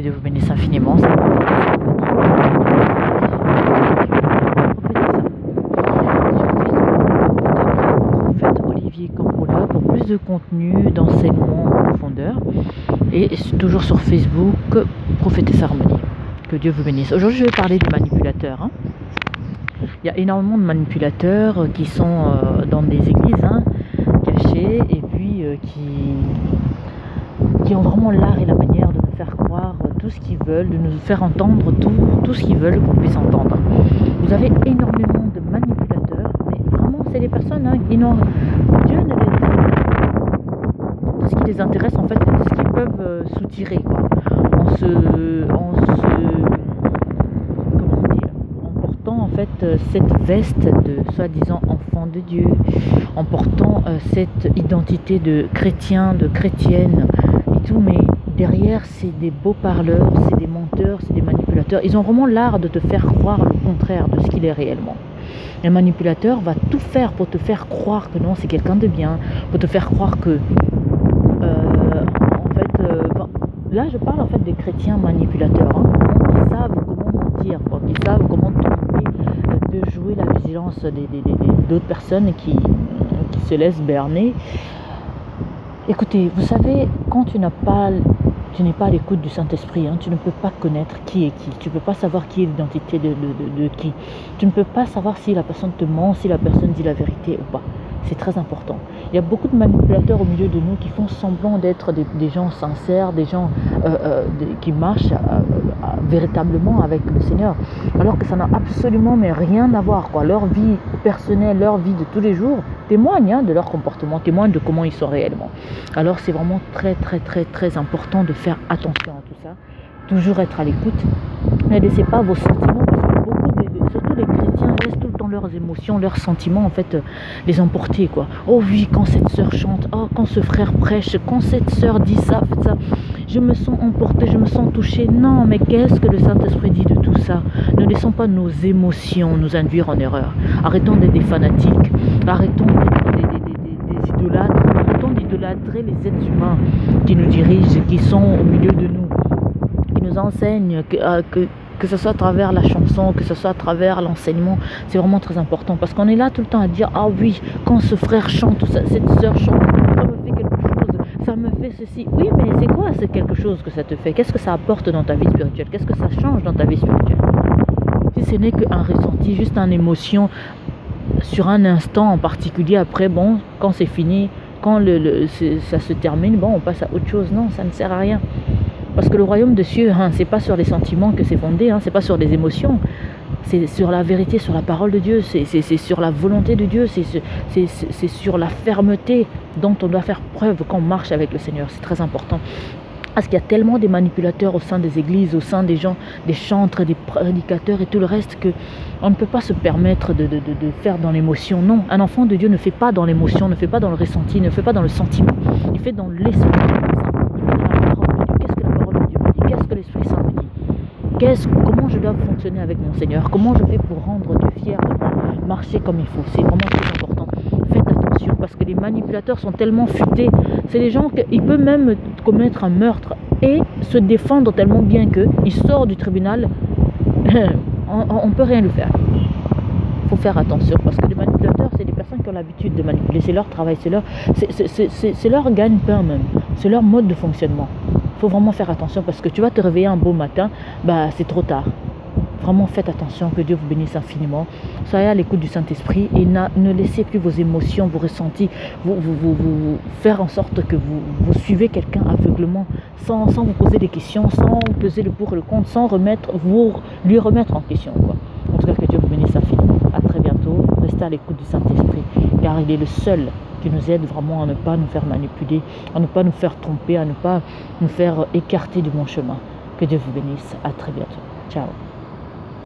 Dieu vous bénisse infiniment. Prophète Olivier Campola pour plus de contenu, d'enseignement en profondeur. Et toujours sur Facebook, Prophétesse Harmonie. Que Dieu vous bénisse. Aujourd'hui, je vais parler du manipulateur. Il y a énormément de manipulateurs qui sont dans des églises cachées et puis qui ont vraiment l'art et la manière de nous faire croire tout ce qu'ils veulent, de nous faire entendre tout ce qu'ils veulent qu'on puisse entendre. Vous avez énormément de manipulateurs, mais vraiment, c'est des personnes qui n'ont... Dieu ne les intéresse pas. Tout ce qui les intéresse, en fait, c'est ce qu'ils peuvent soutirer, quoi. En portant en fait cette veste de soi-disant enfant de Dieu, en portant cette identité de chrétien, de chrétienne et tout, mais derrière c'est des beaux parleurs, c'est des menteurs, c'est des manipulateurs. Ils ont vraiment l'art de te faire croire le contraire de ce qu'il est réellement. Un manipulateur va tout faire pour te faire croire que non, c'est quelqu'un de bien, pour te faire croire que là je parle en fait des chrétiens manipulateurs, qui savent comment mentir, qui savent comment tromper, de jouer la vigilance d'autres personnes qui se laissent berner. Écoutez, vous savez, quand tu n'es pas à l'écoute du Saint-Esprit, tu ne peux pas connaître qui est qui, tu ne peux pas savoir qui est l'identité de qui, tu ne peux pas savoir si la personne te ment, si la personne dit la vérité ou pas. C'est très important. Il y a beaucoup de manipulateurs au milieu de nous qui font semblant d'être des gens sincères, des gens qui marchent véritablement avec le Seigneur, alors que ça n'a absolument mais rien à voir, quoi. Leur vie personnelle, leur vie de tous les jours témoignent de leur comportement, témoignent de comment ils sont réellement. Alors c'est vraiment très très très très important de faire attention à tout ça, toujours être à l'écoute. Ne laissez pas vos sentiments, parce que surtout les chrétiens laissent tout le temps leurs émotions, leurs sentiments en fait les emporter, quoi. Oh oui, quand cette sœur chante, oh quand ce frère prêche, quand cette sœur dit ça, fait ça, je me sens emportée, je me sens touchée. Non, mais qu'est-ce que le Saint-Esprit dit de tout ça? Ne laissons pas nos émotions nous induire en erreur. Arrêtons d'être des fanatiques, arrêtons d'être des idolâtres, arrêtons d'idolâtrer les êtres humains qui nous dirigent, qui sont au milieu de nous, qui nous enseignent, que ce soit à travers la chanson, que ce soit à travers l'enseignement. C'est vraiment très important, parce qu'on est là tout le temps à dire, ah oui, quand ce frère chante, ou cette sœur chante, ça me fait quelque chose, ça me fait ceci. Oui, mais c'est quoi c'est quelque chose que ça te fait? Qu'est-ce que ça apporte dans ta vie spirituelle? Qu'est-ce que ça change dans ta vie spirituelle? Si ce n'est qu'un ressenti, juste une émotion sur un instant en particulier, après, bon, quand c'est fini, quand ça se termine, bon, on passe à autre chose. Non, ça ne sert à rien. Parce que le royaume de cieux, c'est pas sur les sentiments que c'est fondé, c'est pas sur les émotions, c'est sur la vérité, sur la parole de Dieu, c'est sur la volonté de Dieu, c'est sur la fermeté dont on doit faire preuve quand on marche avec le Seigneur. C'est très important. Parce qu'il y a tellement de manipulateurs au sein des églises, au sein des gens, des chantres, des prédicateurs et tout le reste, qu'on ne peut pas se permettre de faire dans l'émotion. Non, un enfant de Dieu ne fait pas dans l'émotion, ne fait pas dans le ressenti, ne fait pas dans le sentiment. Il fait dans l'esprit. L'Esprit Saint me dit, comment je dois fonctionner avec mon Seigneur, comment je fais pour rendre Dieu fier de moi, marcher comme il faut. C'est vraiment très important. Faites attention, parce que les manipulateurs sont tellement futés. C'est des gens qui peuvent même commettre un meurtre et se défendre tellement bien qu'ils sortent du tribunal, on ne peut rien lui faire. Il faut faire attention, parce que les manipulateurs, c'est des personnes qui ont l'habitude de manipuler. C'est leur travail, c'est leur gagne-pain même, c'est leur mode de fonctionnement. Il faut vraiment faire attention, parce que tu vas te réveiller un beau matin, c'est trop tard. Vraiment faites attention, que Dieu vous bénisse infiniment. Soyez à l'écoute du Saint-Esprit et ne laissez plus vos émotions, vos ressentis, vous faire en sorte que vous suivez quelqu'un aveuglement, sans vous poser des questions, sans peser le pour et le contre, sans lui remettre en question, quoi. En tout cas, que Dieu vous bénisse infiniment. À très bientôt. Restez à l'écoute du Saint-Esprit, car il est le seul qui nous aide vraiment à ne pas nous faire manipuler, à ne pas nous faire tromper, à ne pas nous faire écarter du bon chemin. Que Dieu vous bénisse. À très bientôt. Ciao.